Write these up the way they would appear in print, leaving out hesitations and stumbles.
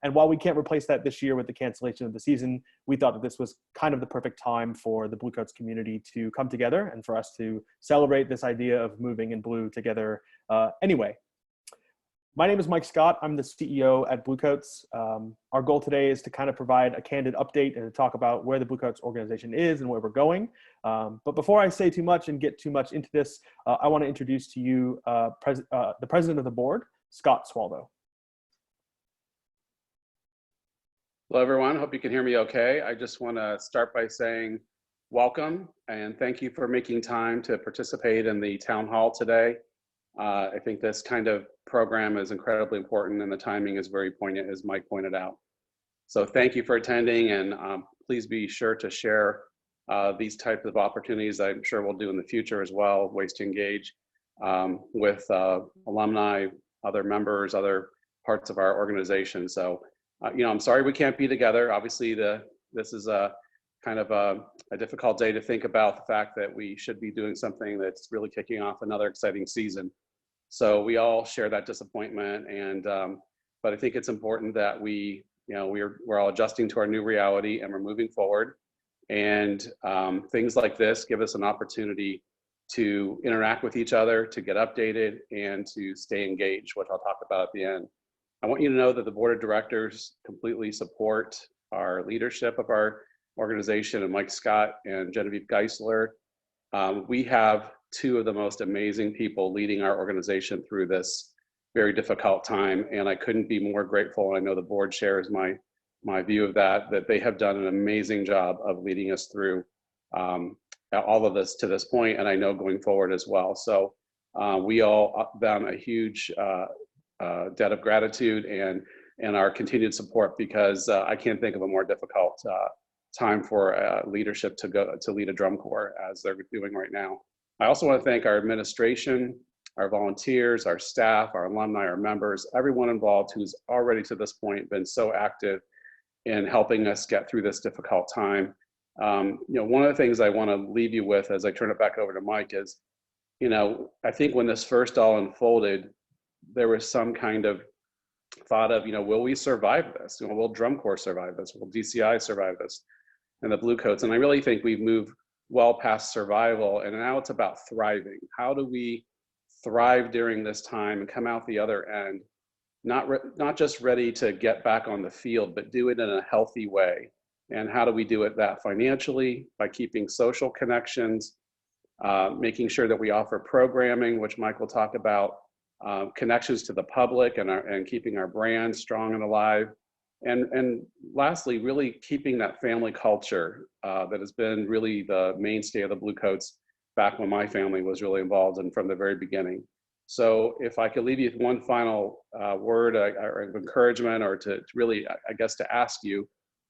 And while we can't replace that this year with the cancellation of the season, we thought that this was kind of the perfect time for the Bluecoats community to come together and for us to celebrate this idea of moving in blue together anyway. My name is Mike Scott. I'm the CEO at Bluecoats. Our goal today is to kind of provide a candid update and to talk about where the Bluecoats organization is and where we're going. But before I say too much and get too much into this, I want to introduce to you the president of the board, Scott Swaldo. Hello, everyone. Hope you can hear me okay. I just want to start by saying welcome and thank you for making time to participate in the town hall today. I think this kind of program is incredibly important and the timing is very poignant, as Mike pointed out. So thank you for attending, and please be sure to share these types of opportunities. I'm sure we'll do in the future as well, ways to engage with alumni, other members, other parts of our organization. So I'm sorry we can't be together. Obviously, this is a kind of a difficult day to think about the fact that we should be doing something that's really kicking off another exciting season. So we all share that disappointment, and but I think it's important that we're all adjusting to our new reality and we're moving forward. And things like this give us an opportunity to interact with each other, to get updated, and to stay engaged, which I'll talk about at the end. I want you to know that the board of directors completely support our leadership of our organization and Mike Scott and Genevieve Geisler. We have two of the most amazing people leading our organization through this very difficult time, and I couldn't be more grateful. I know the board shares my view of that they have done an amazing job of leading us through all of this to this point, and I know going forward as well. So we all owe them a huge debt of gratitude and our continued support, because I can't think of a more difficult time for leadership to lead a drum corps as they're doing right now. I also want to thank our administration, our volunteers, our staff, our alumni, our members, everyone involved who's already to this point been so active in helping us get through this difficult time. One of the things I want to leave you with as I turn it back over to Mike is, I think when this first all unfolded, there was some kind of thought of, will we survive this? Will drum corps survive this? Will DCI survive this? And the Bluecoats. And I really think we've moved well past survival, and now it's about thriving. How do we thrive during this time and come out the other end, not just ready to get back on the field, but do it in a healthy way? And how do we do it that financially? By keeping social connections, making sure that we offer programming, which Mike will talk about, connections to the public, and keeping our brand strong and alive. And lastly, really keeping that family culture that has been really the mainstay of the Bluecoats back when my family was really involved and from the very beginning. So if I could leave you with one final word of encouragement, or to really, I guess, to ask you,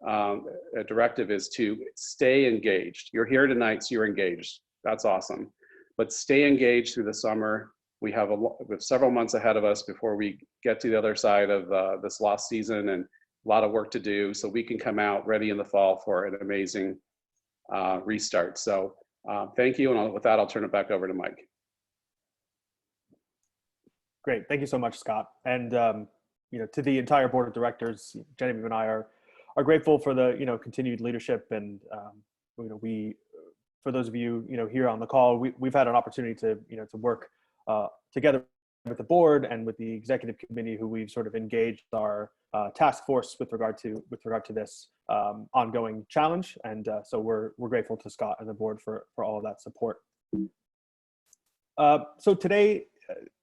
a directive is to stay engaged. You're here tonight, so you're engaged. That's awesome. But stay engaged through the summer. We have several months ahead of us before we get to the other side of this lost season, and a lot of work to do, so we can come out ready in the fall for an amazing restart. So thank you, and with that, I'll turn it back over to Mike. Great, thank you so much, Scott. And to the entire board of directors, Genevieve and I are grateful for the continued leadership, and we, for those of you here on the call, we've had an opportunity to to work together with the board and with the executive committee, who we've sort of engaged our task force with regard to this ongoing challenge. And so we're grateful to Scott and the board for all of that support. So today,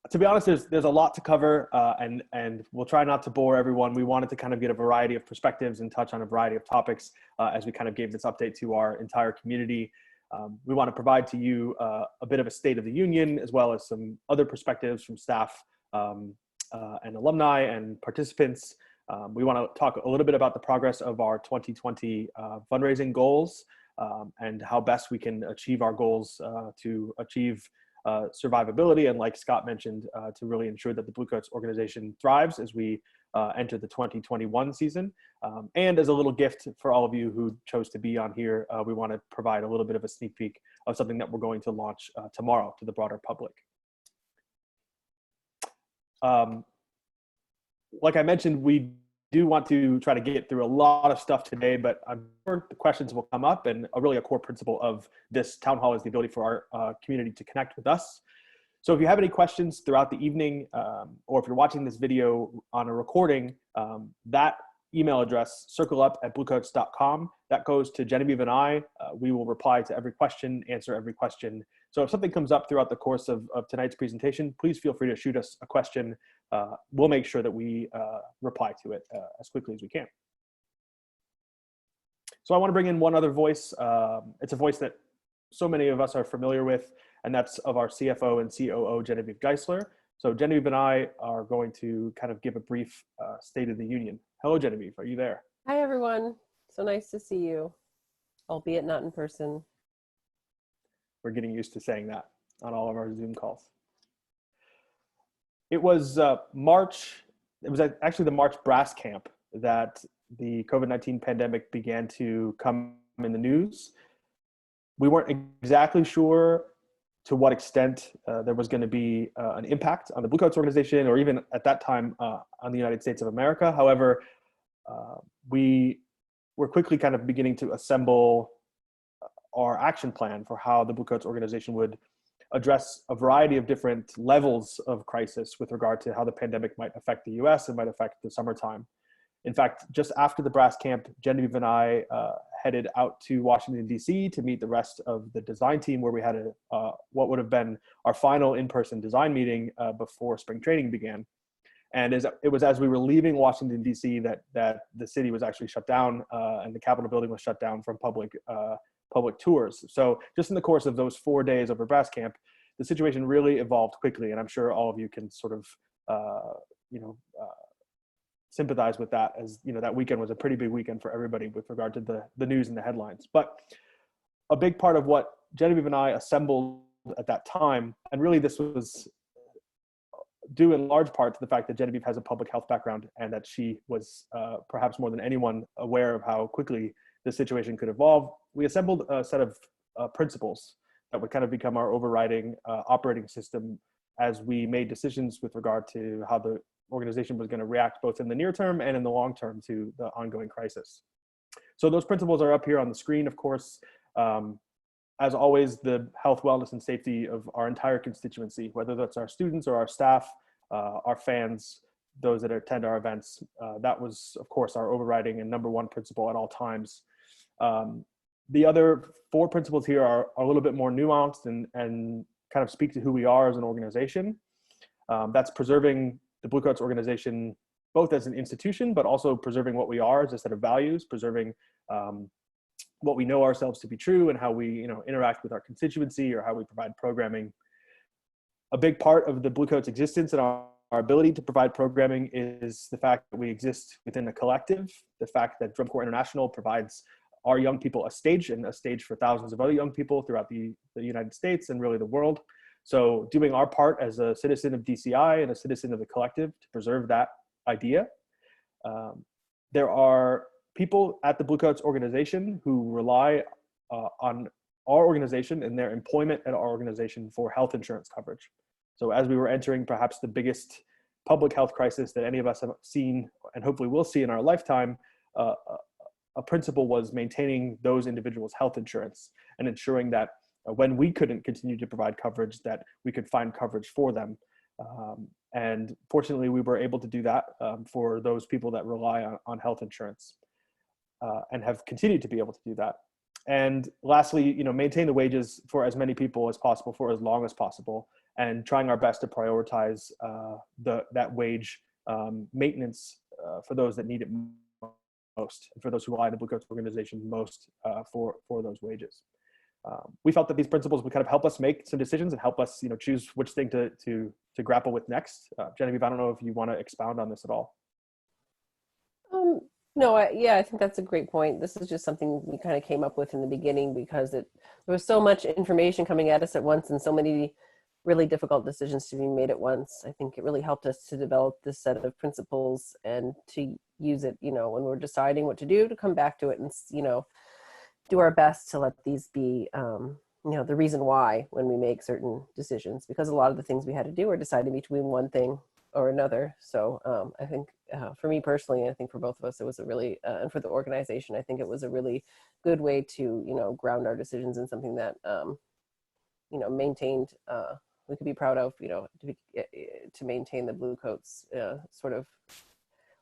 to be honest, there's a lot to cover, and we'll try not to bore everyone. We wanted to kind of get a variety of perspectives and touch on a variety of topics as we kind of gave this update to our entire community. We want to provide to you a bit of a state of the union, as well as some other perspectives from staff and alumni and participants. We want to talk a little bit about the progress of our 2020 fundraising goals, and how best we can achieve our goals to achieve survivability, and, like Scott mentioned, to really ensure that the Bluecoats organization thrives as we enter the 2021 season. And as a little gift for all of you who chose to be on here, we want to provide a little bit of a sneak peek of something that we're going to launch tomorrow to the broader public. Like I mentioned, we do want to try to get through a lot of stuff today, but I'm sure the questions will come up, and really a core principle of this town hall is the ability for our community to connect with us. So if you have any questions throughout the evening, or if you're watching this video on a recording, that email address, circleup@bluecoats.com, that goes to Genevieve and I. We will reply to every question, answer every question. So if something comes up throughout the course of tonight's presentation, please feel free to shoot us a question. We'll make sure that we reply to it as quickly as we can. So I want to bring in one other voice. It's a voice that so many of us are familiar with, and that's of our CFO and COO, Genevieve Geisler. So Genevieve and I are going to kind of give a brief State of the Union. Hello, Genevieve, are you there? Hi, everyone. So nice to see you, albeit not in person. We're getting used to saying that on all of our Zoom calls. It was March, it was actually the March brass camp that the COVID-19 pandemic began to come in the news. We weren't exactly sure to what extent there was going to be an impact on the Bluecoats organization, or even at that time on the United States of America. However, we were quickly kind of beginning to assemble our action plan for how the Bluecoats organization would address a variety of different levels of crisis with regard to how the pandemic might affect the US and might affect the summertime. In fact, just after the brass camp, Genevieve and I headed out to Washington, D.C. to meet the rest of the design team, where we had what would have been our final in-person design meeting before spring training began. And it was as we were leaving Washington, D.C. that the city was actually shut down, and the Capitol building was shut down from public tours. So just in the course of those 4 days over brass camp, the situation really evolved quickly. And I'm sure all of you can sort of, sympathize with that, as that weekend was a pretty big weekend for everybody with regard to the news and the headlines. But a big part of what Genevieve and I assembled at that time, and really this was due in large part to the fact that Genevieve has a public health background, and that she was perhaps more than anyone aware of how quickly the situation could evolve. We assembled a set of principles that would kind of become our overriding operating system as we made decisions with regard to how the organization was going to react both in the near term and in the long term to the ongoing crisis. So those principles are up here on the screen, of course. As always, the health, wellness, and safety of our entire constituency, whether that's our students or our staff, our fans, those that attend our events, that was, of course, our overriding and number one principle at all times. The other four principles here are a little bit more nuanced and kind of speak to who we are as an organization. That's preserving the Bluecoats organization, both as an institution, but also preserving what we are as a set of values, preserving what we know ourselves to be true, and how we interact with our constituency, or how we provide programming. A big part of the Bluecoats existence and our ability to provide programming is the fact that we exist within a collective, the fact that Drum Corps International provides our young people a stage, and a stage for thousands of other young people throughout the United States and really the world. So doing our part as a citizen of DCI and a citizen of the collective to preserve that idea. There are people at the Bluecoats organization who rely on our organization and their employment at our organization for health insurance coverage. So as we were entering perhaps the biggest public health crisis that any of us have seen, and hopefully will see in our lifetime, a principle was maintaining those individuals' health insurance and ensuring that when we couldn't continue to provide coverage, that we could find coverage for them. And fortunately, we were able to do that for those people that rely on health insurance, and have continued to be able to do that. And lastly, maintain the wages for as many people as possible for as long as possible, and trying our best to prioritize that wage maintenance for those that need it most, and for those who rely on the Bluecoats organization most for those wages. We felt that these principles would kind of help us make some decisions and help us, choose which thing to grapple with next. Genevieve, I don't know if you want to expound on this at all. No, I think that's a great point. This is just something we kind of came up with in the beginning because there was so much information coming at us at once and so many really difficult decisions to be made at once. I think it really helped us to develop this set of principles and to use it, when we're deciding what to do, to come back to it and, do our best to let these be, the reason why when we make certain decisions, because a lot of the things we had to do were deciding between one thing or another. So I think for me personally, I think for both of us, it was a really, and for the organization, I think it was a really good way to, ground our decisions in something that, maintained, we could be proud of, to maintain the Bluecoats sort of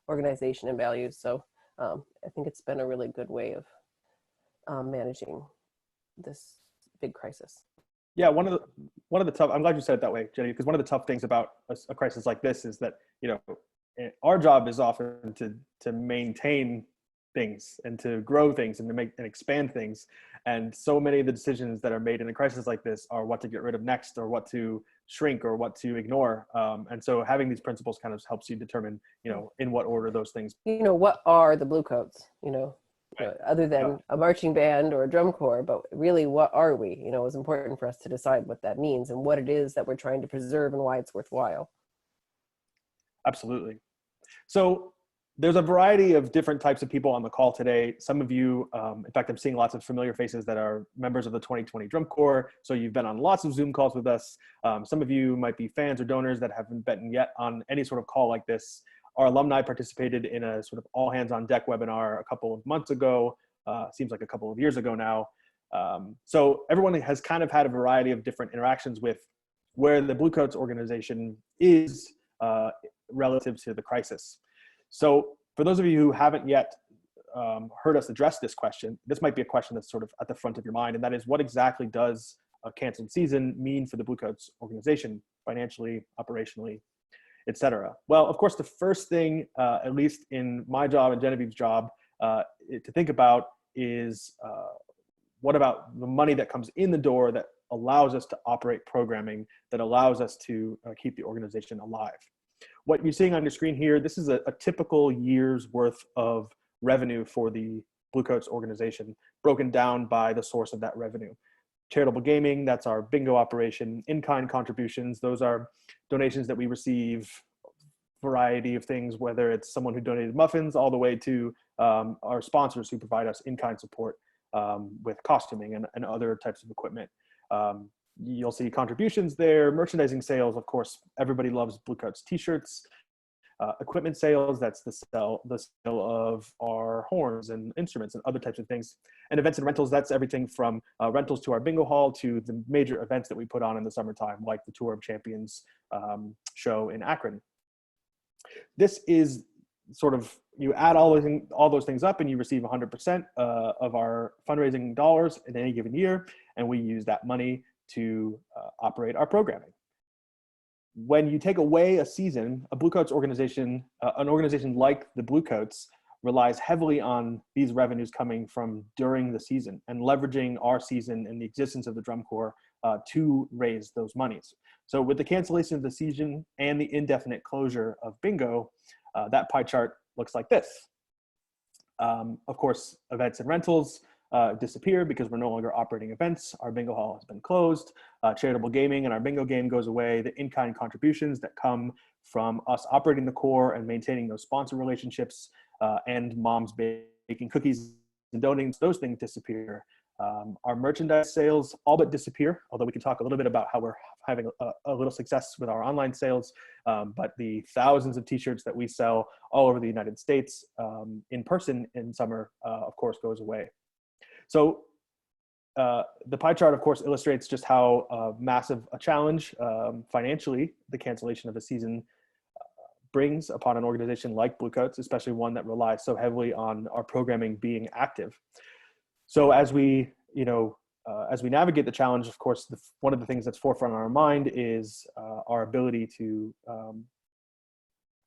organization and values. So I think it's been a really good way of managing this big crisis. Yeah, one of the tough. I'm glad you said it that way, Jenny, because one of the tough things about a crisis like this is that our job is often to maintain things and to grow things and to make and expand things. And so many of the decisions that are made in a crisis like this are what to get rid of next, or what to shrink, or what to ignore. And so having these principles kind of helps you determine, in what order those things. What are the Bluecoats? Other than Yeah. a marching band or a drum corps, but really, what are we? It was important for us to decide what that means and what it is that we're trying to preserve and why it's worthwhile. Absolutely. So there's a variety of different types of people on the call today. Some of you, in fact, I'm seeing lots of familiar faces that are members of the 2020 Drum Corps. So you've been on lots of Zoom calls with us. Some of you might be fans or donors that haven't been yet on any sort of call like this. Our alumni participated in a sort of all hands on deck webinar a couple of months ago. Seems like a couple of years ago now. So everyone has kind of had a variety of different interactions with where the Bluecoats organization is relative to the crisis. So for those of you who haven't yet heard us address this question, this might be a question that's sort of at the front of your mind, and that is, what exactly does a canceled season mean for the Bluecoats organization, financially, operationally, etc.? Well, of course, the first thing, at least in my job and Genevieve's job, to think about is what about the money that comes in the door that allows us to operate programming, that allows us to keep the organization alive. What you're seeing on your screen here, this is a typical year's worth of revenue for the Bluecoats organization, broken down by the source of that revenue. Charitable gaming, that's our bingo operation. In-kind contributions, those are donations that we receive, variety of things, whether it's someone who donated muffins all the way to our sponsors who provide us in-kind support with costuming and other types of equipment. You'll see contributions there. Merchandising sales, of course, everybody loves Bluecoats t-shirts. Equipment sales, that's the sale of our horns and instruments and other types of things. And events and rentals, that's everything from rentals to our bingo hall to the major events that we put on in the summertime, like the Tour of Champions show in Akron. This is sort of, you add all those things up and you receive 100% of our fundraising dollars in any given year, and we use that money to operate our programming. When you take away a season, a Bluecoats organization, an organization like the Bluecoats, relies heavily on these revenues coming from during the season and leveraging our season and the existence of the Drum Corps to raise those monies. So with the cancellation of the season and the indefinite closure of bingo, that pie chart looks like this. Of course, events and rentals disappear because we're no longer operating events. Our bingo hall has been closed. Charitable gaming and our bingo game goes away. The in-kind contributions that come from us operating the core and maintaining those sponsor relationships and moms baking cookies and donating, those things disappear. Our merchandise sales all but disappear, although we can talk a little bit about how we're having a little success with our online sales. But the thousands of t-shirts that we sell all over the United States in person in summer, of course, goes away. So the pie chart, of course, illustrates just how massive a challenge financially the cancellation of a season brings upon an organization like Bluecoats, especially one that relies so heavily on our programming being active. So as we navigate the challenge, of course, one of the things that's forefront on our mind is our ability to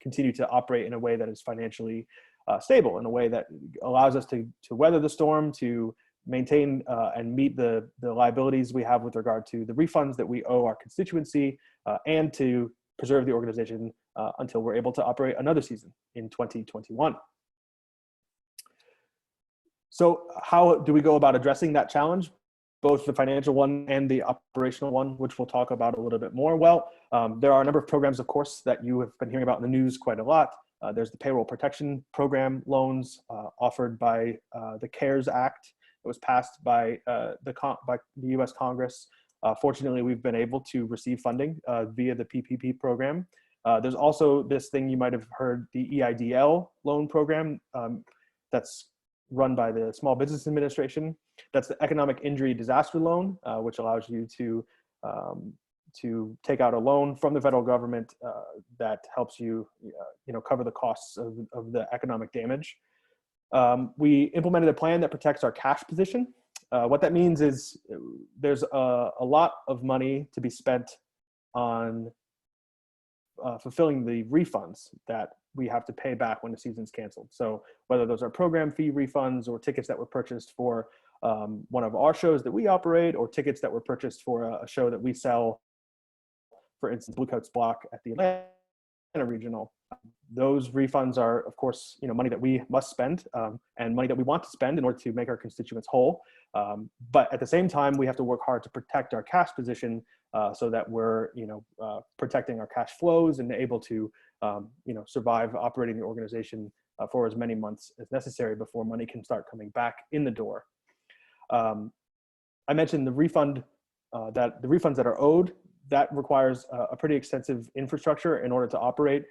continue to operate in a way that is financially stable, in a way that allows us to weather the storm, to maintain and meet the liabilities we have with regard to the refunds that we owe our constituency, and to preserve the organization until we're able to operate another season in 2021. So how do we go about addressing that challenge, both the financial one and the operational one, which we'll talk about a little bit more? Well, there are a number of programs, of course, that you have been hearing about in the news quite a lot. There's the Payroll Protection Program loans offered by the CARES Act. It was passed by the U.S. Congress. Fortunately, we've been able to receive funding via the PPP program. There's also this thing you might have heard, the EIDL loan program, that's run by the Small Business Administration. That's the Economic Injury Disaster Loan, which allows you to take out a loan from the federal government that helps you, cover the costs of the economic damage. We implemented a plan that protects our cash position. What that means is there's a lot of money to be spent on fulfilling the refunds that we have to pay back when the season's canceled. So whether those are program fee refunds or tickets that were purchased for one of our shows that we operate, or tickets that were purchased for a show that we sell, for instance, Bluecoats block at the Atlanta Regional. Those refunds are, of course, money that we must spend and money that we want to spend in order to make our constituents whole. But at the same time, we have to work hard to protect our cash position so that we're, protecting our cash flows and able to, survive operating the organization for as many months as necessary before money can start coming back in the door. I mentioned the refunds that are owed. That requires a pretty extensive infrastructure in order to operate.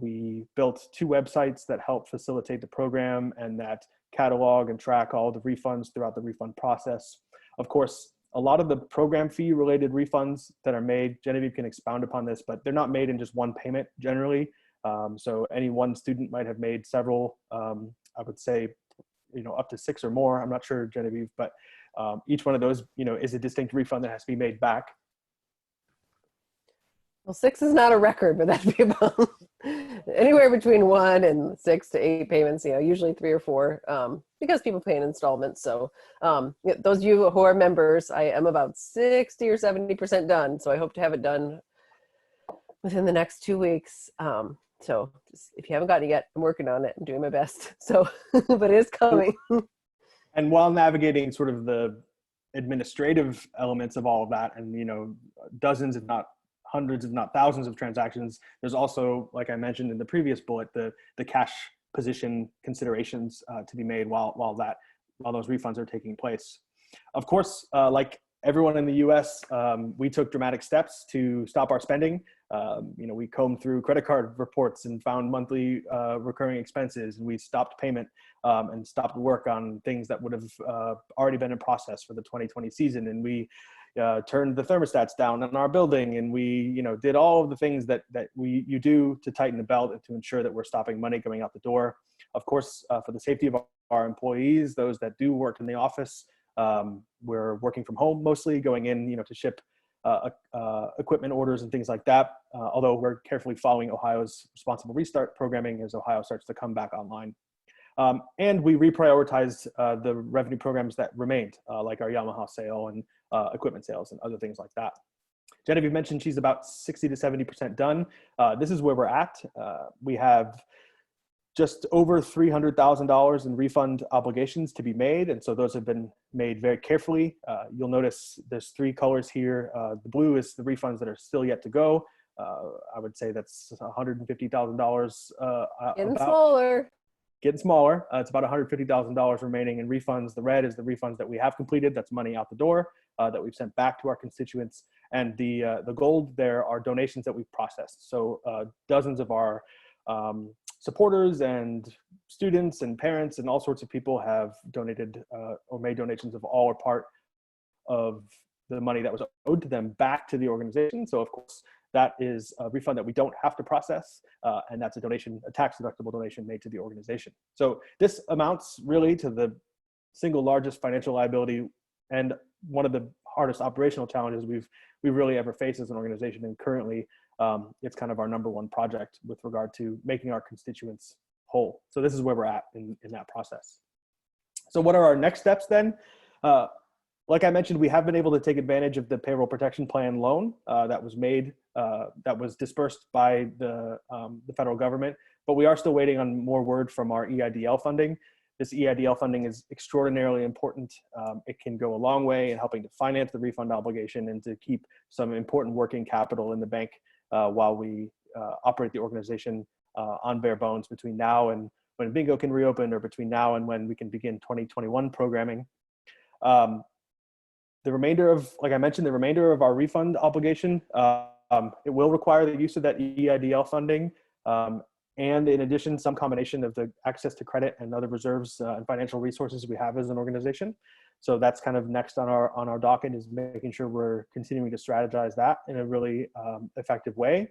We built 2 websites that help facilitate the program and that catalog and track all the refunds throughout the refund process. Of course, a lot of the program fee related refunds that are made, Genevieve can expound upon this, but they're not made in just one payment generally. So any one student might have made several, I would say, up to 6 or more. I'm not sure, Genevieve, but each one of those, is a distinct refund that has to be made back. Well, 6 is not a record, but that'd be about anywhere between 1 and 6 to 8 payments, usually 3 or 4, because people pay in installments. So those of you who are members, I am about 60 or 70% done. So I hope to have it done within the next 2 weeks. So if you haven't gotten it yet, I'm working on it. I'm doing my best. So, but it is coming. And while navigating sort of the administrative elements of all of that, and, dozens, if not hundreds, if not thousands of transactions, there's also, like I mentioned in the previous bullet, the cash position considerations to be made while those refunds are taking place. Of course, like everyone in the US, we took dramatic steps to stop our spending. We combed through credit card reports and found monthly recurring expenses, and we stopped payment and stopped work on things that would have already been in process for the 2020 season. And we turned the thermostats down in our building, and we did all of the things that you do to tighten the belt and to ensure that we're stopping money going out the door. Of course, for the safety of our employees, those that do work in the office, we're working from home mostly, going in to ship equipment orders and things like that, although we're carefully following Ohio's responsible restart programming as Ohio starts to come back online. And we reprioritized the revenue programs that remained, like our Yamaha sale and equipment sales and other things like that. Genevieve mentioned she's about 60 to 70% done. This is where we're at. We have just over $300,000 in refund obligations to be made, and so those have been made very carefully. You'll notice there's 3 colors here. The blue is the refunds that are still yet to go. I would say that's $150,000. Getting smaller. It's about $150,000 remaining in refunds. The red is the refunds that we have completed. That's money out the door that we've sent back to our constituents. And the gold there are donations that we've processed. So dozens of our supporters and students and parents and all sorts of people have donated or made donations of all or part of the money that was owed to them back to the organization. So of course, that is a refund that we don't have to process, and that's a donation, a tax-deductible donation made to the organization. So this amounts really to the single largest financial liability and one of the hardest operational challenges we've really ever faced as an organization. And currently, it's kind of our #1 project with regard to making our constituents whole. So this is where we're at in that process. So what are our next steps then? Like I mentioned, we have been able to take advantage of the payroll protection plan loan that was made, that was dispersed by the federal government, but we are still waiting on more word from our EIDL funding. This EIDL funding is extraordinarily important. It can go a long way in helping to finance the refund obligation and to keep some important working capital in the bank while we operate the organization on bare bones between now and when bingo can reopen, or between now and when we can begin 2021 programming. The remainder of, like I mentioned, the remainder of our refund obligation It will require the use of that EIDL funding. And in addition, some combination of the access to credit and other reserves and financial resources we have as an organization. So that's kind of next on our docket, is making sure we're continuing to strategize that in a really effective way.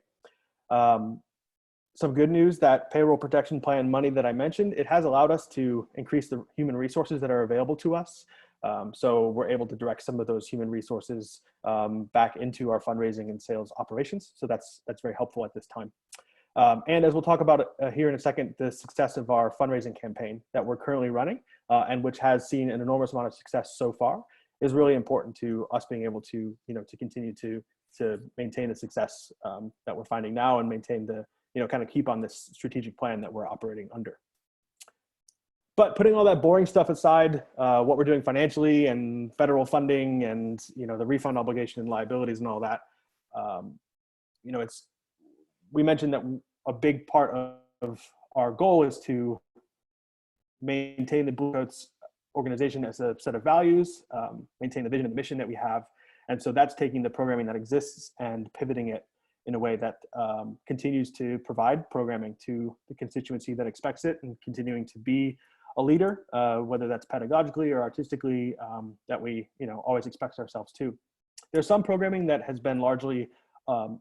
Some good news, that payroll protection plan money that I mentioned, it has allowed us to increase the human resources that are available to us. So we're able to direct some of those human resources back into our fundraising and sales operations. So that's very helpful at this time. And as we'll talk about here in a second, the success of our fundraising campaign that we're currently running and which has seen an enormous amount of success so far, is really important to us being able to, to continue to maintain the success that we're finding now, and maintain the, kind of keep on this strategic plan that we're operating under. But putting all that boring stuff aside, what we're doing financially and federal funding and, the refund obligation and liabilities and all that, we mentioned that a big part of our goal is to maintain the Bluecoats organization as a set of values, maintain the vision and the mission that we have. And so that's taking the programming that exists and pivoting it in a way that continues to provide programming to the constituency that expects it, and continuing to be a leader, whether that's pedagogically or artistically, that we always expect ourselves to. There's some programming that has been largely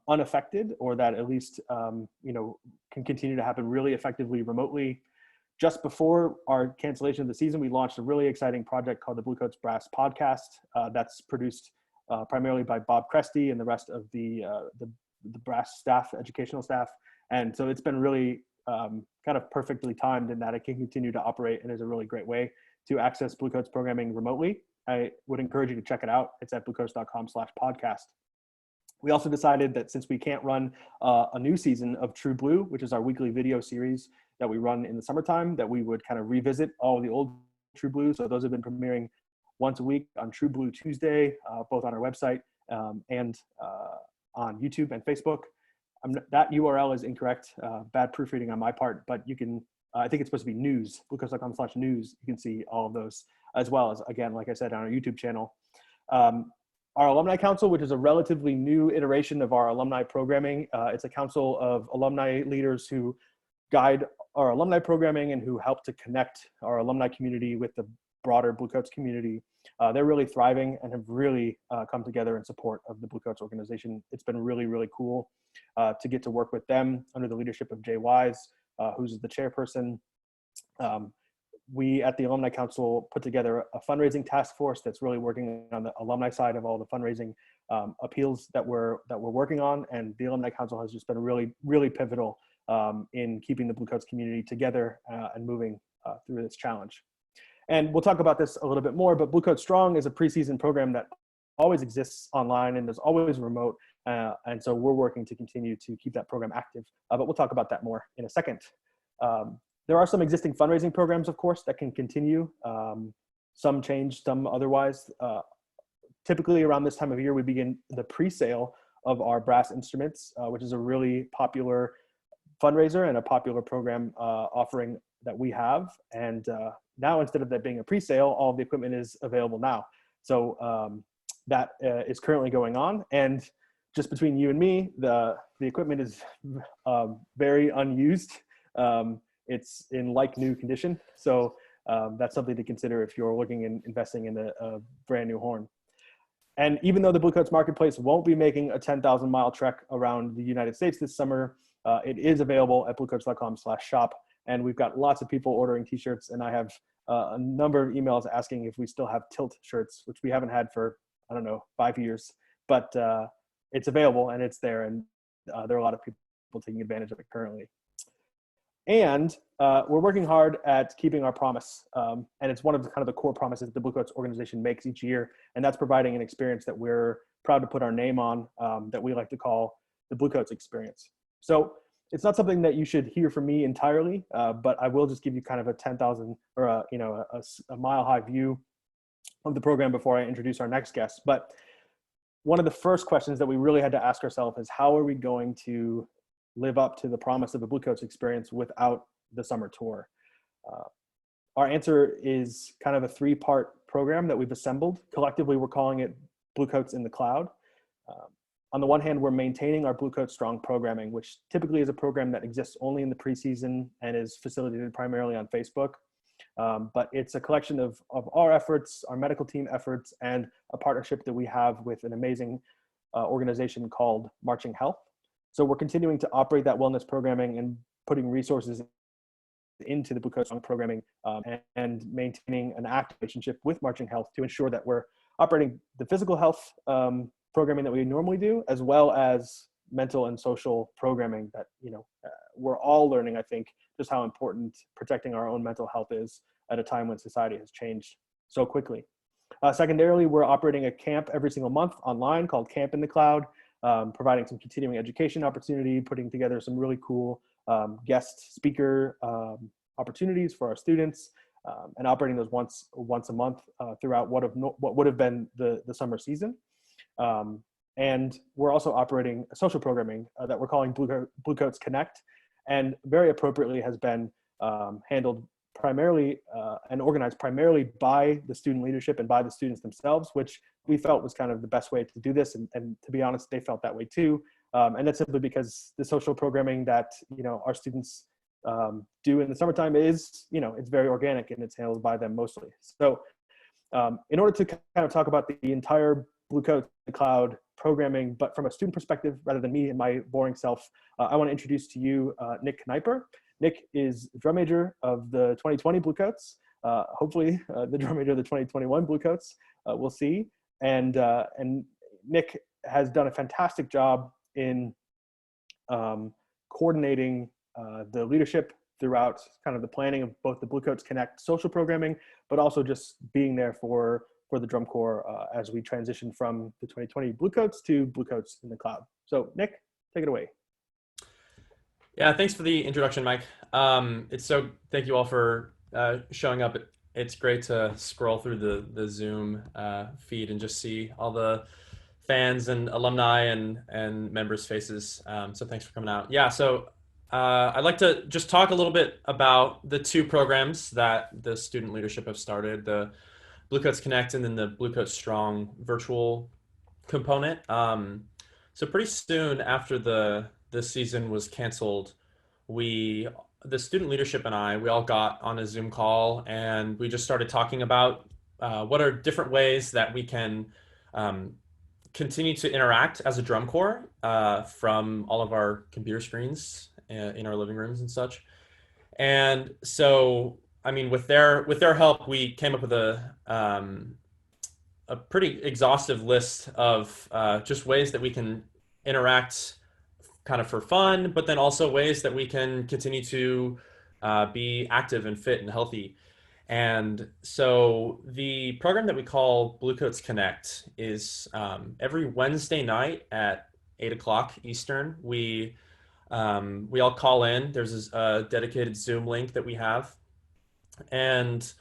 unaffected, or that at least can continue to happen really effectively remotely. Just before our cancellation of the season, we launched a really exciting project called the Bluecoats Brass Podcast. That's produced primarily by Bob Cresty and the rest of the brass staff, educational staff. And so it's been really kind of perfectly timed in that it can continue to operate, and is a really great way to access Bluecoats programming remotely. I would encourage you to check it out. It's at bluecoats.com/podcast. We also decided that since we can't run a new season of True Blue, which is our weekly video series that we run in the summertime, that we would kind of revisit all of the old True Blue. So those have been premiering once a week on True Blue Tuesday, both on our website and on YouTube and Facebook. That URL is incorrect, bad proofreading on my part, but you can, I think it's supposed to be news, bluecoats.com/news. You can see all of those, as well as, again, like I said, on our YouTube channel. Our Alumni Council, which is a relatively new iteration of our alumni programming. It's a council of alumni leaders who guide our alumni programming and who help to connect our alumni community with the broader Bluecoats community. They're really thriving and have really come together in support of the Bluecoats organization. It's been really, really cool to get to work with them under the leadership of Jay Wise, who's the chairperson. We at the Alumni Council put together a fundraising task force that's really working on the alumni side of all the fundraising appeals that we're working on. And the Alumni Council has just been really, really pivotal in keeping the Bluecoats community together and moving through this challenge. And we'll talk about this a little bit more, but Bluecoats Strong is a preseason program that always exists online and is always remote. And so we're working to continue to keep that program active, but we'll talk about that more in a second. There are some existing fundraising programs, of course, that can continue. Some change, some otherwise. Typically around this time of year, we begin the pre-sale of our brass instruments, which is a really popular fundraiser and a popular program offering that we have. And now, instead of that being a pre-sale, all of the equipment is available now. So that is currently going on. And just between you and me, the equipment is very unused. It's in like new condition. So that's something to consider if you're looking and investing in a brand new horn. And even though the Bluecoats Marketplace won't be making a 10,000-mile trek around the United States this summer, it is available at bluecoats.com/shop. And we've got lots of people ordering t-shirts, and I have a number of emails asking if we still have Tilt shirts, which we haven't had for, I don't know, 5 years, but it's available and it's there. And there are a lot of people taking advantage of it currently. And we're working hard at keeping our promise. And it's one of the kind of the core promises that the Bluecoats organization makes each year. And that's providing an experience that we're proud to put our name on, that we like to call the Bluecoats experience. So it's not something that you should hear from me entirely, but I will just give you kind of a 10,000 or a mile high view of the program before I introduce our next guest. But one of the first questions that we really had to ask ourselves is, how are we going to live up to the promise of a Bluecoats experience without the summer tour? Our answer is kind of a 3-part program that we've assembled. Collectively, we're calling it Bluecoats in the Cloud. on the one hand, we're maintaining our Bluecoats Strong programming, which typically is a program that exists only in the preseason and is facilitated primarily on Facebook. But it's a collection of our efforts, our medical team efforts, and a partnership that we have with an amazing organization called Marching Health. So we're continuing to operate that wellness programming and putting resources into the Bluecoats Strong programming, and maintaining an active relationship with Marching Health to ensure that we're operating the physical health programming that we normally do, as well as mental and social programming that, we're all learning, I think, just how important protecting our own mental health is at a time when society has changed so quickly. Secondarily, we're operating a camp every single month online called Camp in the Cloud, providing some continuing education opportunity, putting together some really cool guest speaker opportunities for our students, and operating those once a month throughout what would have been the summer season. And we're also operating a social programming that we're calling Bluecoats Connect, and very appropriately has been handled primarily and organized primarily by the student leadership and by the students themselves, which we felt was kind of the best way to do this. And to be honest, they felt that way too. And that's simply because the social programming that, our students do in the summertime is, it's very organic and it's handled by them mostly. So in order to kind of talk about the entire Bluecoats Cloud programming, but from a student perspective, rather than me and my boring self, I want to introduce to you Nick Kneiper. Nick is drum major of the 2020 Bluecoats, hopefully the drum major of the 2021 Bluecoats, we'll see. And Nick has done a fantastic job in coordinating the leadership throughout kind of the planning of both the Bluecoats Connect social programming, but also just being there for the drum corps as we transition from the 2020 Bluecoats to Bluecoats in the Cloud. So Nick, take it away. Yeah, thanks for the introduction, Mike. Thank you all for showing up. It's great to scroll through the Zoom feed and just see all the fans and alumni and members' faces. So thanks for coming out. Yeah, so I'd like to just talk a little bit about the two programs that the student leadership have started, the Bluecoats Connect and then the Bluecoats Strong virtual component. So pretty soon after the season was canceled, the student leadership and we all got on a Zoom call and we just started talking about what are different ways that we can continue to interact as a drum corps from all of our computer screens in our living rooms and such. And so, I mean, with their help, we came up with a pretty exhaustive list of just ways that we can interact kind of for fun, but then also ways that we can continue to be active and fit and healthy. And so the program that we call Bluecoats Connect is every Wednesday night at 8 o'clock Eastern. We all call in. There's a dedicated Zoom link that we have. And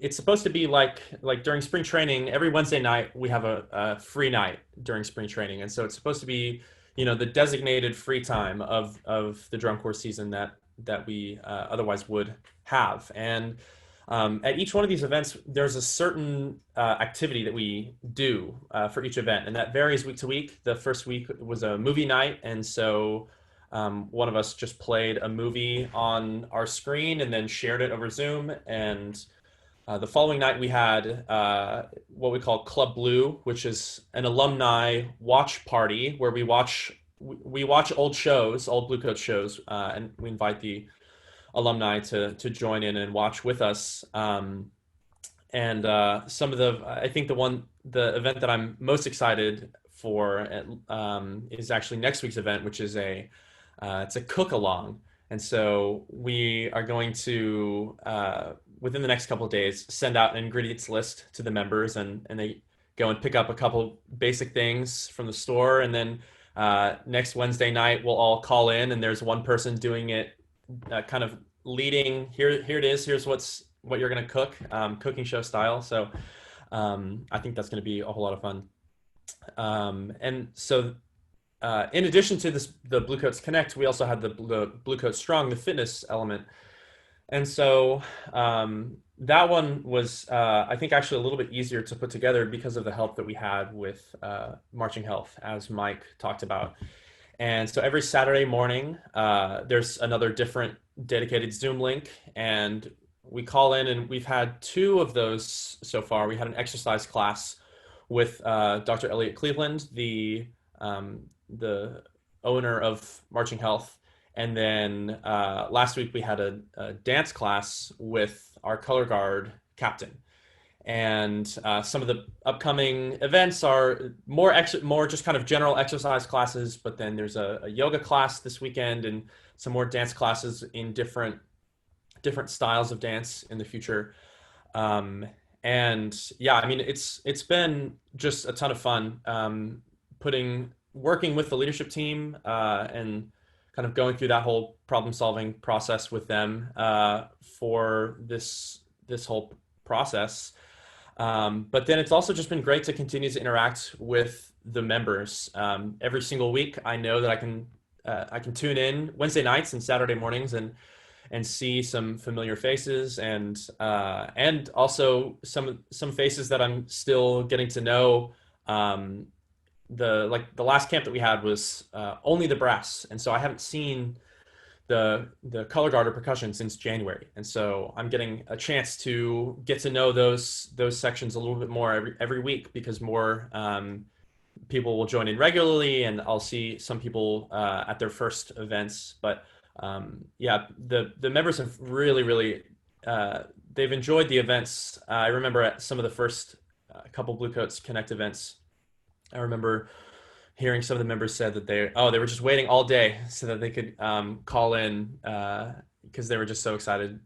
it's supposed to be like during spring training, every Wednesday night, we have a free night during spring training. And so it's supposed to be, the designated free time of the drum corps season that we otherwise would have. And at each one of these events, there's a certain activity that we do for each event, and that varies week to week. The first week was a movie night, and so one of us just played a movie on our screen and then shared it over Zoom. And the following night we had what we call Club Blue, which is an alumni watch party where we watch old shows, old Bluecoats shows, and we invite the alumni to join in and watch with us. And some of I think the event that I'm most excited for is actually next week's event, which is it's a cook along. And so we are going to, within the next couple of days, send out an ingredients list to the members, and they go and pick up a couple basic things from the store. And then next Wednesday night, we'll all call in, and there's one person doing it, kind of leading, here it is, here's what you're going to cook, cooking show style. So I think that's going to be a whole lot of fun. And so in addition to the Bluecoats Connect, we also had the Bluecoats Strong, the fitness element. And so that one was, I think, actually a little bit easier to put together because of the help that we had with Marching Health, as Mike talked about. And so every Saturday morning, there's another different dedicated Zoom link, and we call in, and we've had two of those so far. We had an exercise class with Dr. Elliot Cleveland, the owner of Marching Health, and then last week we had a dance class with our color guard captain. And some of the upcoming events are more just kind of general exercise classes, but then there's a yoga class this weekend and some more dance classes in different styles of dance in the future. And yeah, I mean, it's been just a ton of fun working with the leadership team and kind of going through that whole problem solving process with them for this whole process. But then it's also just been great to continue to interact with the members. Every single week, I know that I can tune in Wednesday nights and Saturday mornings and see some familiar faces and also some faces that I'm still getting to know. The last camp that we had was only the brass, and so I haven't seen the color guard or percussion since January, and so I'm getting a chance to get to know those sections a little bit more every week because more people will join in regularly, and I'll see some people at their first events. But yeah, the members have really they've enjoyed the events. I remember at some of the first couple Bluecoats Connect events, I remember hearing some of the members said that they were just waiting all day so that they could call in because they were just so excited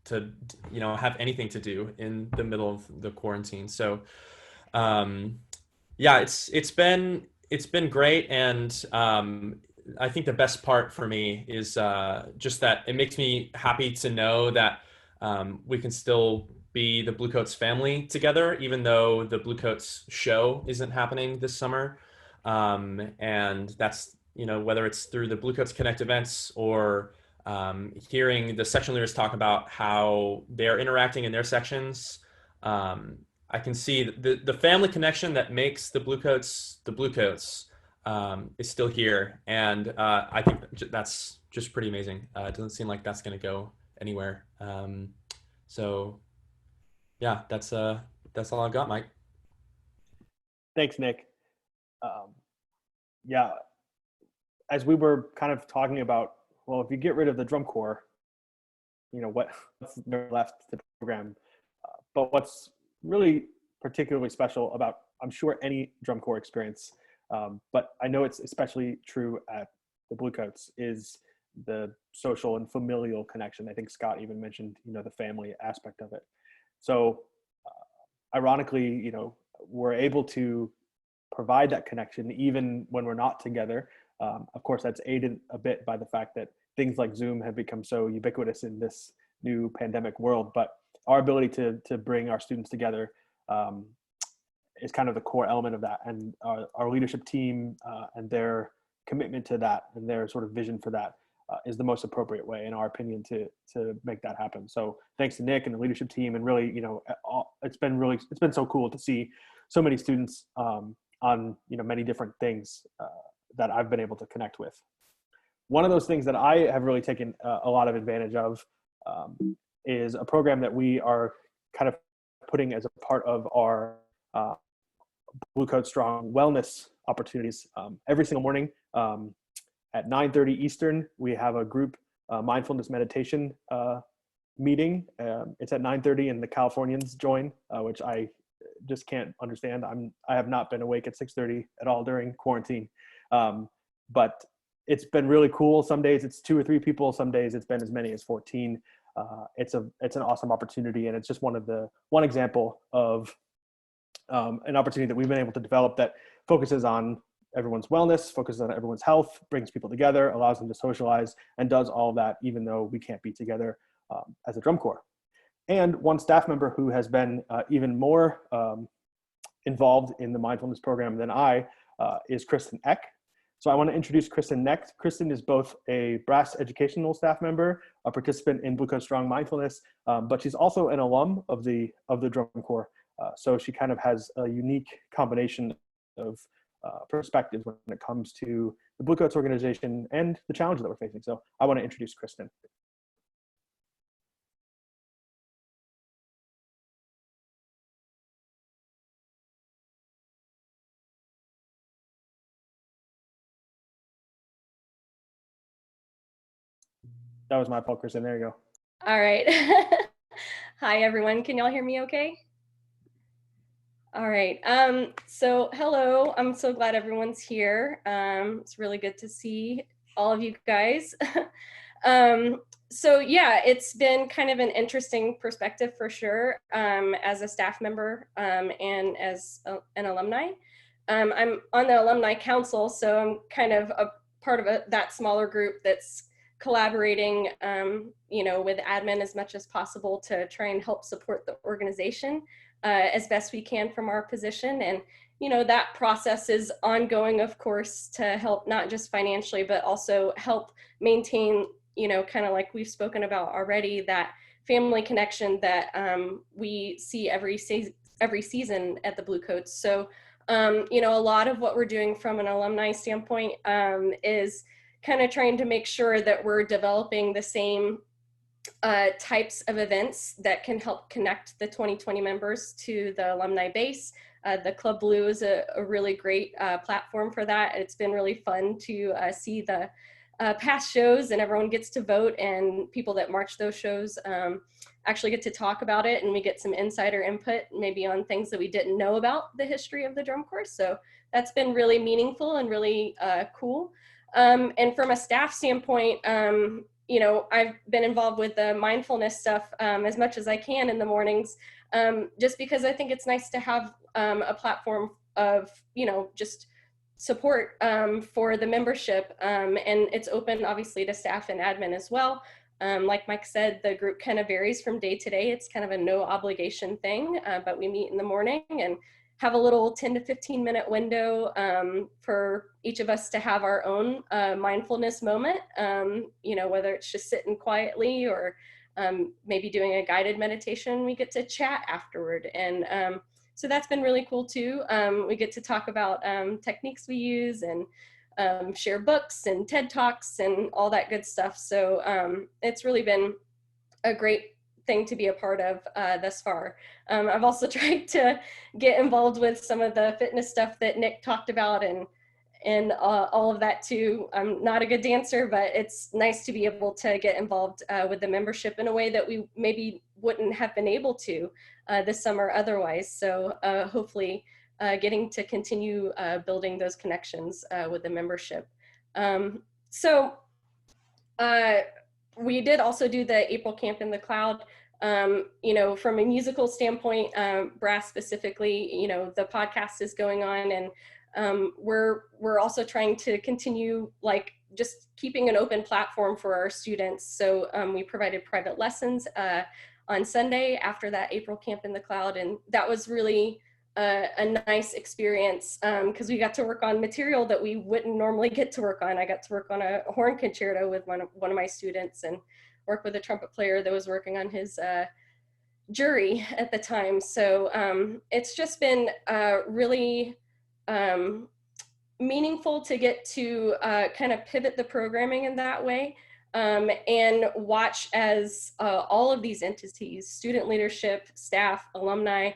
to have anything to do in the middle of the quarantine. So yeah, it's been great, and I think the best part for me is just that it makes me happy to know that we can still be the Bluecoats family together, even though the Bluecoats show isn't happening this summer. And that's, whether it's through the Bluecoats Connect events or hearing the section leaders talk about how they're interacting in their sections. I can see the family connection that makes the Bluecoats is still here. And I think that's just pretty amazing. It doesn't seem like that's going to go anywhere. So yeah, that's all I've got, Mike. Thanks, Nick. Yeah, as we were kind of talking about, well, if you get rid of the drum corps, what's left to the program? But what's really particularly special about, I'm sure, any drum corps experience, but I know it's especially true at the Bluecoats, is the social and familial connection. I think Scott even mentioned, the family aspect of it. So ironically, we're able to provide that connection even when we're not together. Of course, that's aided a bit by the fact that things like Zoom have become so ubiquitous in this new pandemic world. But our ability to bring our students together is kind of the core element of that. And our leadership team and their commitment to that and their sort of vision for that is the most appropriate way, in our opinion, to make that happen. So thanks to Nick and the leadership team, and really, it's been so cool to see so many students on many different things that I've been able to connect with. One of those things that I have really taken a lot of advantage of is a program that we are kind of putting as a part of our Bluecoats Strong wellness opportunities. Every single morning at 9:30 Eastern, we have a group mindfulness meditation meeting. It's at 9:30, and the Californians join, which I just can't understand. I have not been awake at 6:30 at all during quarantine, but it's been really cool. Some days it's 2 or 3 people. Some days it's been as many as 14. It's an awesome opportunity, and it's just one example of an opportunity that we've been able to develop that focuses on everyone's wellness, focuses on everyone's health, brings people together, allows them to socialize, and does all of that even though we can't be together as a drum corps. And one staff member who has been even more involved in the mindfulness program than I is Kristen Eck. So I want to introduce Kristen next. Kristen is both a brass educational staff member, a participant in Bluecoats Strong Mindfulness, but she's also an alum of the Drum Corps. So she kind of has a unique combination of perspectives when it comes to the Bluecoats organization and the challenges that we're facing. So I want to introduce Kristen. That was my fault, Kristen. There you go. All right. Hi, everyone. Can y'all hear me okay? All right. So hello. I'm so glad everyone's here. It's really good to see all of you guys. So yeah, it's been kind of an interesting perspective for sure, as a staff member and as an alumni. I'm on the alumni council, so I'm kind of a part of that smaller group that's collaborating, with admin as much as possible to try and help support the organization as best we can from our position. And, that process is ongoing, of course, to help not just financially, but also help maintain, kind of like we've spoken about already, that family connection that we see every season at the Bluecoats. So, a lot of what we're doing from an alumni standpoint is kind of trying to make sure that we're developing the same types of events that can help connect the 2020 members to the alumni base. The Club Blue is a really great platform for that. It's been really fun to see the past shows, and everyone gets to vote, and people that march those shows actually get to talk about it, and we get some insider input maybe on things that we didn't know about the history of the drum corps. So that's been really meaningful and really cool. And from a staff standpoint, I've been involved with the mindfulness stuff as much as I can in the mornings, just because I think it's nice to have a platform of, just support for the membership. And it's open, obviously, to staff and admin as well. Like Mike said, the group kind of varies from day to day. It's kind of a no obligation thing, but we meet in the morning and have a little 10 to 15 minute window for each of us to have our own mindfulness moment, whether it's just sitting quietly or maybe doing a guided meditation. We get to chat afterward. And so that's been really cool too. We get to talk about techniques we use and share books and TED Talks and all that good stuff. So it's really been a great thing to be a part of thus far. I've also tried to get involved with some of the fitness stuff that Nick talked about and all of that too. I'm not a good dancer, but it's nice to be able to get involved with the membership in a way that we maybe wouldn't have been able to this summer otherwise. So hopefully getting to continue building those connections with the membership. We did also do the April Camp in the Cloud. From a musical standpoint, brass specifically, the podcast is going on, and we're also trying to continue just keeping an open platform for our students. So we provided private lessons on Sunday after that April Camp in the Cloud, and that was really a nice experience because we got to work on material that we wouldn't normally get to work on. I got to work on a horn concerto with one of my students and work with a trumpet player that was working on his jury at the time. So it's just been really meaningful to get to kind of pivot the programming in that way and watch as all of these entities, student leadership, staff, alumni,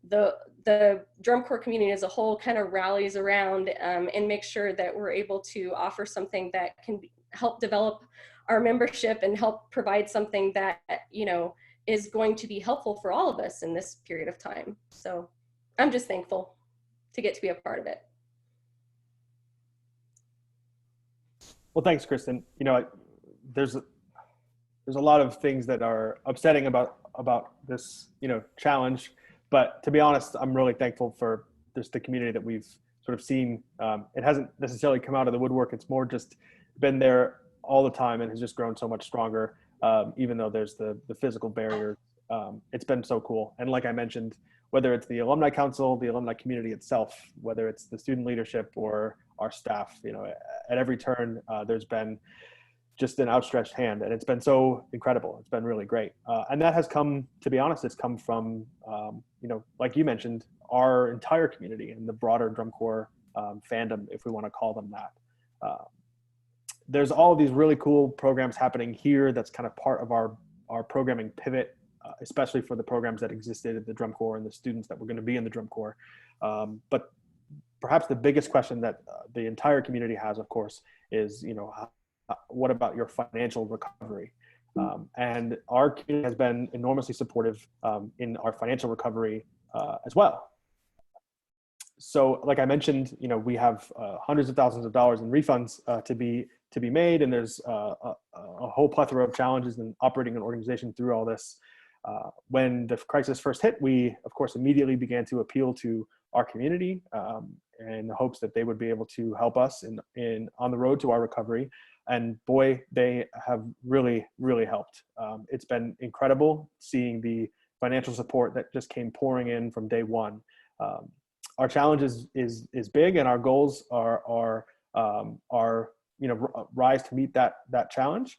the drum corps community as a whole kind of rallies around and make sure that we're able to offer something that can help develop our membership and help provide something that, is going to be helpful for all of us in this period of time. So I'm just thankful to get to be a part of it. Well, thanks, Kristen. There's a lot of things that are upsetting about this, challenge. But to be honest, I'm really thankful for just the community that we've sort of seen. It hasn't necessarily come out of the woodwork. It's more just been there all the time and has just grown so much stronger, even though there's the physical barriers. It's been so cool. And like I mentioned, whether it's the alumni council, the alumni community itself, whether it's the student leadership or our staff. You know, at every turn, there's been just an outstretched hand, and it's been so incredible. It's been really great. And that has come, to be honest, it's come from, you know, like you mentioned, our entire community and the broader drum corps fandom, if we want to call them that. There's all of these really cool programs happening here that's kind of part of our programming pivot, especially for the programs that existed at the drum corps and the students that were going to be in the drum corps. But perhaps the biggest question that the entire community has, of course, is, you know, what about your financial recovery? And our community has been enormously supportive in our financial recovery as well. So like I mentioned, you know, we have hundreds of thousands of dollars in refunds to be made, and there's a whole plethora of challenges in operating an organization through all this. When the crisis first hit, we, of course, immediately began to appeal to our community in the hopes that they would be able to help us on the road to our recovery. And boy, they have really, really helped. It's been incredible seeing the financial support that just came pouring in from day one. Our challenge is big, and our goals are you know, rise to meet that challenge.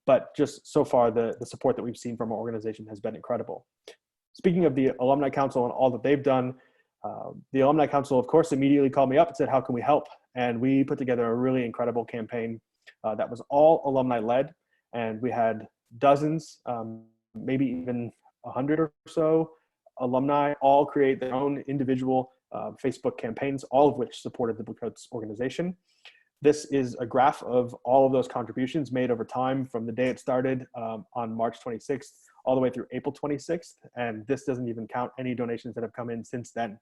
But just so far, the support that we've seen from our organization has been incredible. Speaking of the Alumni Council and all that they've done, the Alumni Council, of course, immediately called me up and said, how can we help? And we put together a really incredible campaign that was all alumni led. And we had dozens, maybe even 100 or so alumni all create their own individual Facebook campaigns, all of which supported the Bluecoats organization. This is a graph of all of those contributions made over time from the day it started on March 26th all the way through April 26th. And this doesn't even count any donations that have come in since then.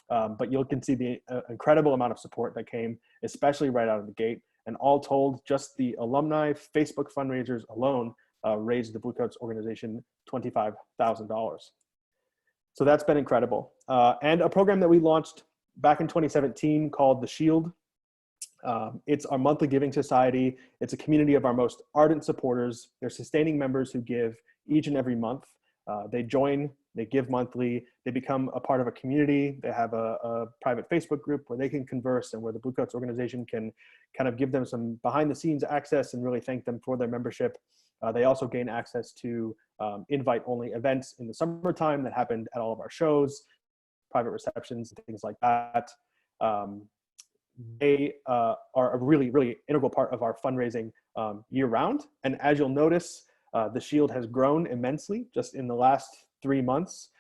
But you can see the incredible amount of support that came, especially right out of the gate. And all told, just the alumni Facebook fundraisers alone raised the Bluecoats organization $25,000. So that's been incredible. And a program that we launched back in 2017 called The Shield. It's our monthly giving society. It's a community of our most ardent supporters. They're sustaining members who give each and every month. They join, they give monthly, they become a part of a community. They have a private Facebook group where they can converse and where the Bluecoats organization can kind of give them some behind the scenes access and really thank them for their membership. They also gain access to invite-only events in the summertime that happened at all of our shows, private receptions, and things like that. They are a really, really integral part of our fundraising year-round. And as you'll notice, the Shield has grown immensely just in the last 3 months.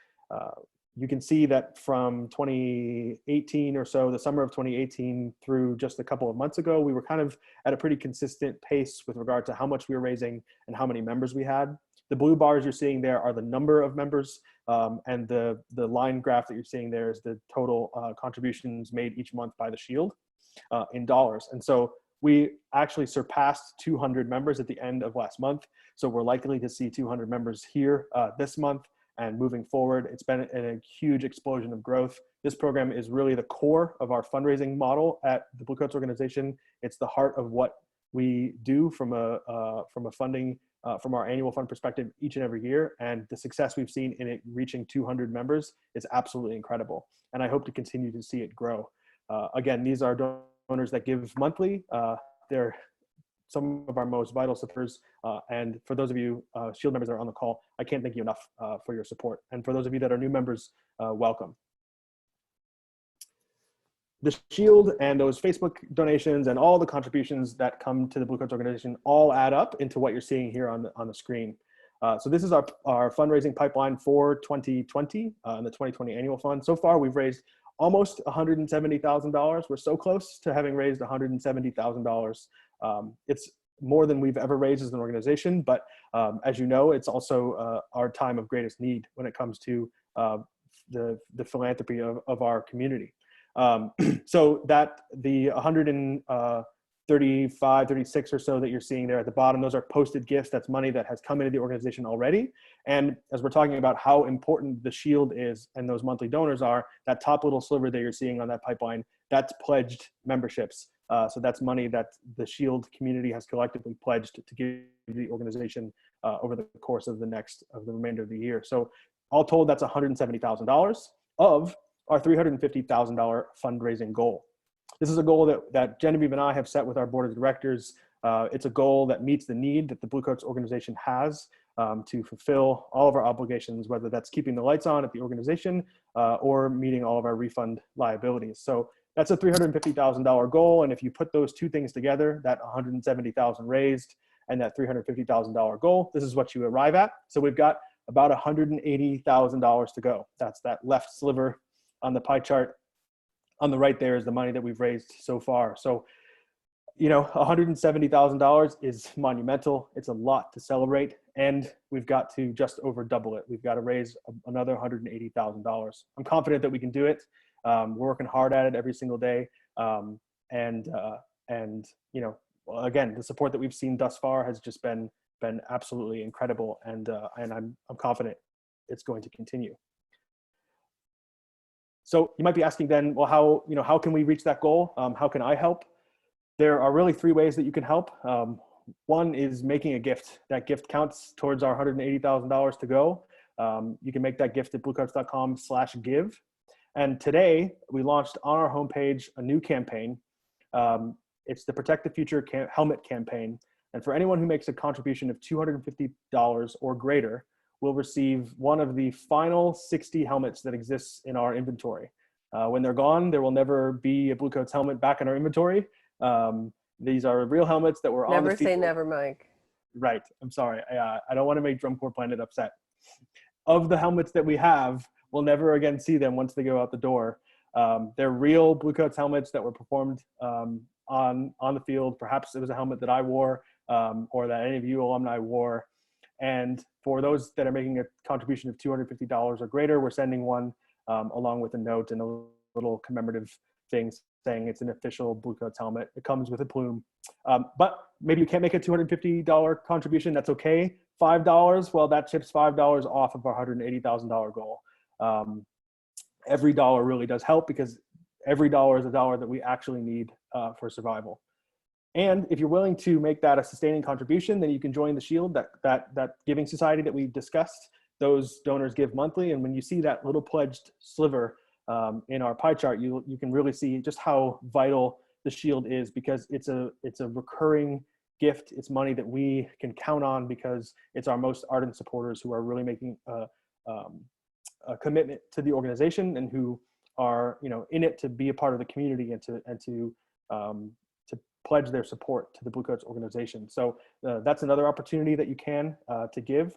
You can see that from 2018 or so, the summer of 2018 through just a couple of months ago, we were kind of at a pretty consistent pace with regard to how much we were raising and how many members we had. The blue bars you're seeing there are the number of members, and the line graph that you're seeing there is the total contributions made each month by the Shield in dollars. And so we actually surpassed 200 members at the end of last month. So we're likely to see 200 members here this month. And moving forward, it's been a huge explosion of growth. This program is really the core of our fundraising model at the Bluecoats organization. It's the heart of what we do from a funding, from our annual fund perspective each and every year. And the success we've seen in it reaching 200 members is absolutely incredible. And I hope to continue to see it grow. Again, these are donors that give monthly. They're some of our most vital supporters. And for those of you Shield members that are on the call, I can't thank you enough for your support. And for those of you that are new members, welcome. The Shield and those Facebook donations and all the contributions that come to the Bluecoats organization all add up into what you're seeing here on the screen. So this is our fundraising pipeline for 2020 and the 2020 annual fund. So far, we've raised almost $170,000. We're so close to having raised $170,000. It's more than we've ever raised as an organization, but as you know, it's also our time of greatest need when it comes to the philanthropy of our community. So that the 135, 36 or so that you're seeing there at the bottom, those are posted gifts. That's money that has come into the organization already. And as we're talking about how important the Shield is and those monthly donors are, that top little sliver that you're seeing on that pipeline, that's pledged memberships. So that's money that the Shield community has collectively pledged to give the organization over the course of the remainder of the year. So all told, that's $170,000 of our $350,000 fundraising goal. This is a goal that Genevieve and I have set with our board of directors. It's a goal that meets the need that the Bluecoats organization has to fulfill all of our obligations, whether that's keeping the lights on at the organization or meeting all of our refund liabilities. So that's a $350,000 goal. And if you put those two things together, that $170,000 raised and that $350,000 goal, this is what you arrive at. So we've got about $180,000 to go. That's that left sliver on the pie chart. On the right there is the money that we've raised so far. So, you know, $170,000 is monumental. It's a lot to celebrate, and we've got to just over double it. We've got to raise another $180,000. I'm confident that we can do it. We're working hard at it every single day. And you know, again, the support that we've seen thus far has just been absolutely incredible. And I'm confident it's going to continue. So you might be asking then, well, how can we reach that goal? How can I help? There are really three ways that you can help. One is making a gift. That gift counts towards our $180,000 to go. You can make that gift at bluecoats.com/give. And today we launched on our homepage a new campaign. It's the Protect the Future helmet campaign. And for anyone who makes a contribution of $250 or greater, will receive one of the final 60 helmets that exists in our inventory. When they're gone, there will never be a Bluecoats helmet back in our inventory. These are real helmets that were on the field. Never say never, Mike. Right. I'm sorry. I don't want to make Drum Corps Planet upset. Of the helmets that we have, we'll never again see them once they go out the door. They're real Bluecoats helmets that were performed on the field. Perhaps it was a helmet that I wore or that any of you alumni wore. And for those that are making a contribution of $250 or greater, we're sending one along with a note and a little commemorative thing saying it's an official Bluecoats helmet. It comes with a plume. But maybe you can't make a $250 contribution. That's okay. $5, well, that chips $5 off of our $180,000 goal. Every dollar really does help because every dollar is a dollar that we actually need for survival. And if you're willing to make that a sustaining contribution, then you can join the Shield, that giving society that we discussed. Those donors give monthly, and when you see that little pledged sliver in our pie chart, you can really see just how vital the Shield is, because it's a recurring gift. It's money that we can count on because it's our most ardent supporters who are really making a commitment to the organization and who are, you know, in it to be a part of the community and to pledge their support to the Bluecoats organization. So that's another opportunity that you can to give.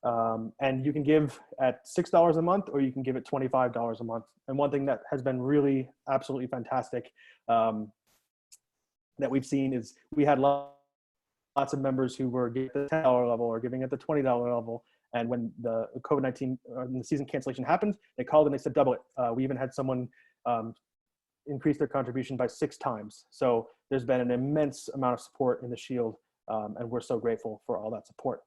And you can give at $6 a month, or you can give at $25 a month. And one thing that has been really absolutely fantastic that we've seen is we had lots of members who were giving at the $10 level or giving at the $20 level. And when the COVID-19 the season cancellation happened, they called and they said double it. We even had someone increase their contribution by 6 times. So there's been an immense amount of support in the Shield, and we're so grateful for all that support.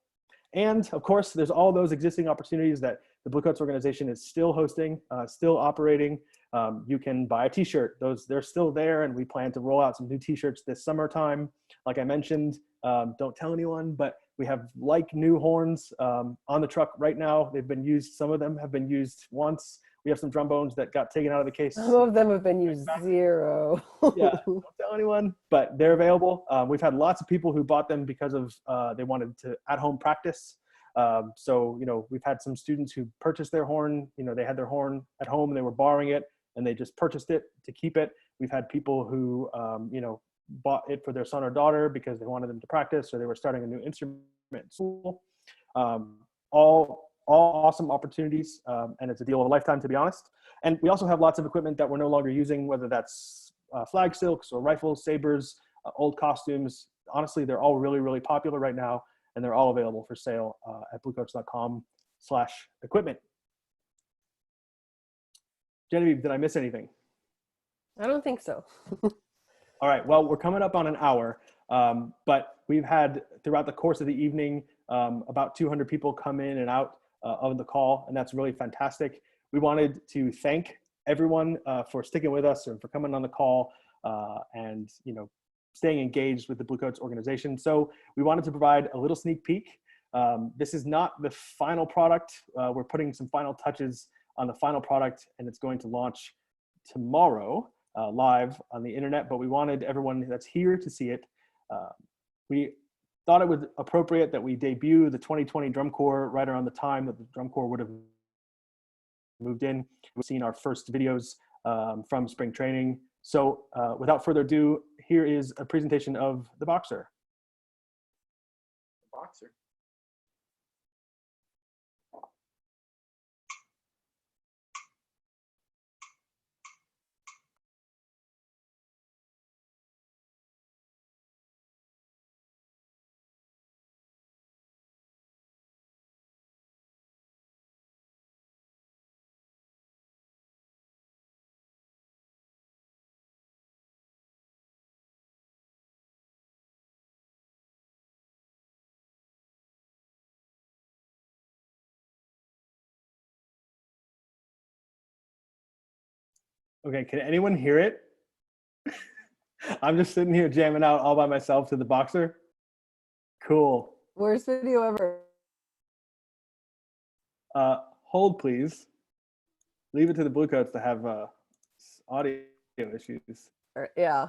And of course, there's all those existing opportunities that the Bluecoats organization is still hosting, still operating. You can buy a t-shirt. They're still there, and we plan to roll out some new t-shirts this summertime. Like I mentioned, don't tell anyone, but we have new horns on the truck right now. They've been used. Some of them have been used once. We have some trombones that got taken out of the case. Some of them have been used 0. Yeah, don't tell anyone, but they're available. We've had lots of people who bought them because of they wanted to at-home practice. So, you know, we've had some students who purchased their horn. You know, they had their horn at home and they were borrowing it, and they just purchased it to keep it. We've had people who, you know, bought it for their son or daughter because they wanted them to practice, or they were starting a new instrument in school. All awesome opportunities, and it's a deal of a lifetime, to be honest. And we also have lots of equipment that we're no longer using, whether that's flag silks or rifles, sabers, old costumes. Honestly, they're all really, really popular right now, and they're all available for sale at bluecoats.com/equipment. Genevieve, did I miss anything? I don't think so. All right, well, we're coming up on an hour, but we've had throughout the course of the evening about 200 people come in and out of the call, and that's really fantastic. We wanted to thank everyone for sticking with us and for coming on the call and, you know, staying engaged with the Bluecoats organization. So we wanted to provide a little sneak peek. This is not the final product. We're putting some final touches on the final product, and it's going to launch tomorrow. live on the internet, but we wanted everyone that's here to see it. We thought it was appropriate that we debut the 2020 Drum Corps right around the time that the Drum Corps would have moved in. We've seen our first videos from spring training. So without further ado, here is a presentation of the Boxer. Boxer. Okay, can anyone hear it? I'm just sitting here jamming out all by myself to the Boxer. Cool. Worst video ever. Hold, please. Leave it to the Bluecoats to have audio issues. Yeah,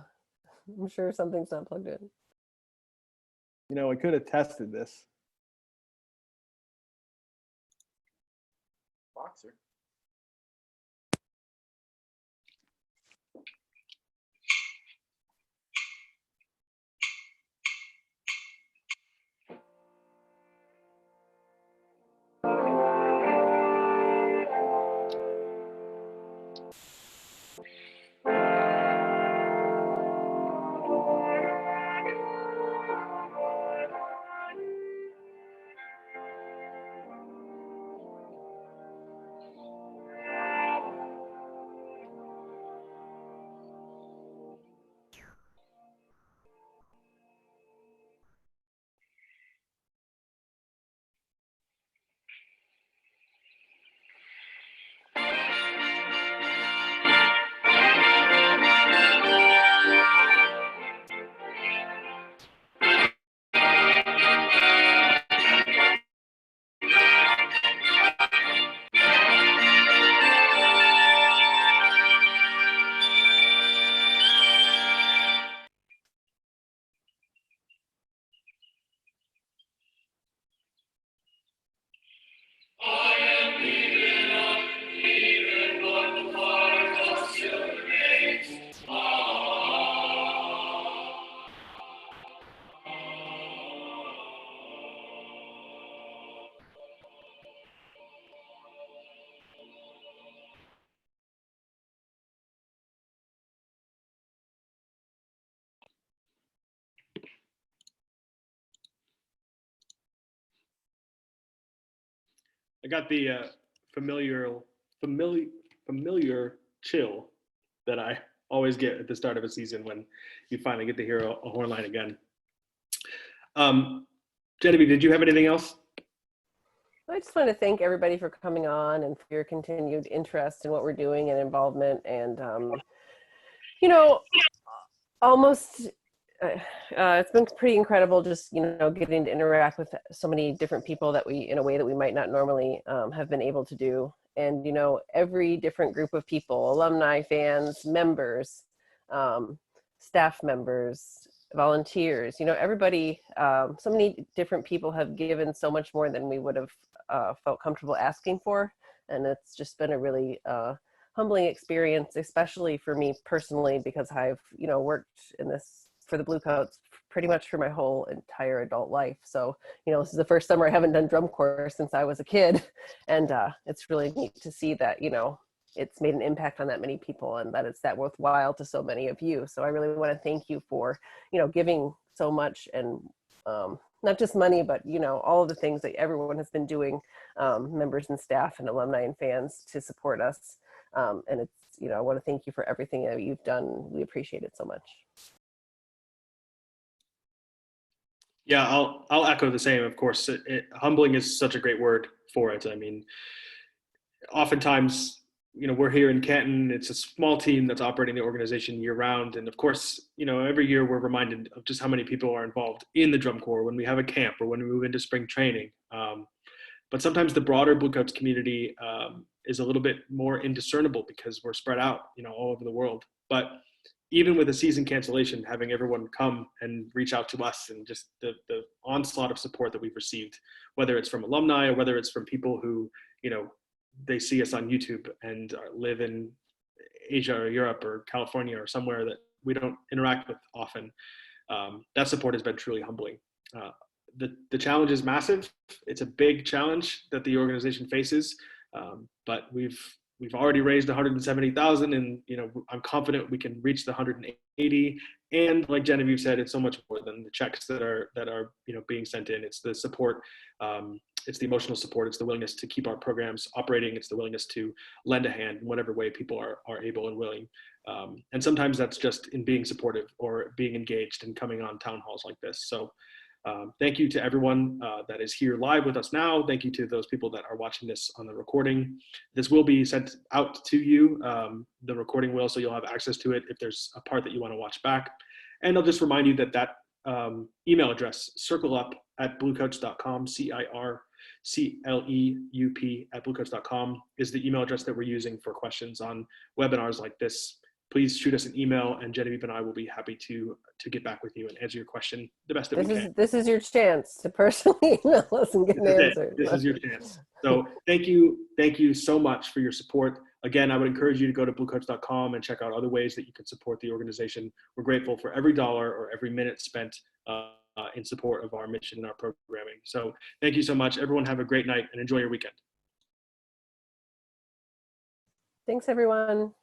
I'm sure something's not plugged in. You know, I could have tested this. Boxer. I got the familiar chill that I always get at the start of a season when you finally get to hear a horn line again. Genevieve, did you have anything else? I just want to thank everybody for coming on and for your continued interest in what we're doing and involvement. And, you know, almost, it's been pretty incredible just, you know, getting to interact with so many different people that we, in a way that we might not normally have been able to do. And, you know, every different group of people, alumni, fans, members, staff members, volunteers, you know, everybody, so many different people have given so much more than we would have felt comfortable asking for. And it's just been a really humbling experience, especially for me personally, because I've, you know, worked in this for the Bluecoats pretty much for my whole entire adult life. So, you know, this is the first summer I haven't done drum corps since I was a kid. And it's really neat to see that, you know, it's made an impact on that many people and that it's that worthwhile to so many of you. So I really want to thank you for, you know, giving so much and not just money, but, you know, all of the things that everyone has been doing, members and staff and alumni and fans to support us. And it's, you know, I want to thank you for everything that you've done. We appreciate it so much. Yeah, I'll echo the same. Of course, humbling is such a great word for it. I mean, oftentimes, you know, we're here in Canton. It's a small team that's operating the organization year round, and of course, you know, every year we're reminded of just how many people are involved in the drum corps when we have a camp or when we move into spring training. But sometimes the broader Bluecoats community is a little bit more indiscernible because we're spread out, all over the world. But even with a season cancellation, having everyone come and reach out to us, and just the onslaught of support that we've received, whether it's from alumni or whether it's from people who, they see us on YouTube and live in Asia or Europe or California or somewhere that we don't interact with often, that support has been truly humbling. The challenge is massive. It's a big challenge that the organization faces, but we've already raised 170,000, and I'm confident we can reach the 180. And like Genevieve said, it's so much more than the checks that are being sent in. It's the support, it's the emotional support, it's the willingness to keep our programs operating, it's the willingness to lend a hand in whatever way people are able and willing. And sometimes that's just in being supportive or being engaged and coming on town halls like this. So thank you to everyone that is here live with us now. Thank you to those people that are watching this on the recording. This will be sent out to you, the recording will, so you'll have access to it if there's a part that you want to watch back. And I'll just remind you that email address, circleup@bluecoats.com, CIRCLEUP@bluecoats.com, is the email address that we're using for questions on webinars like this. Please shoot us an email, and Genevieve and I will be happy to get back with you and answer your question the best that we can. This is your chance to personally email us and get an answer. This is your chance. So thank you so much for your support. Again, I would encourage you to go to bluecoats.com and check out other ways that you can support the organization. We're grateful for every dollar or every minute spent in support of our mission and our programming. So thank you so much. Everyone have a great night and enjoy your weekend. Thanks, everyone.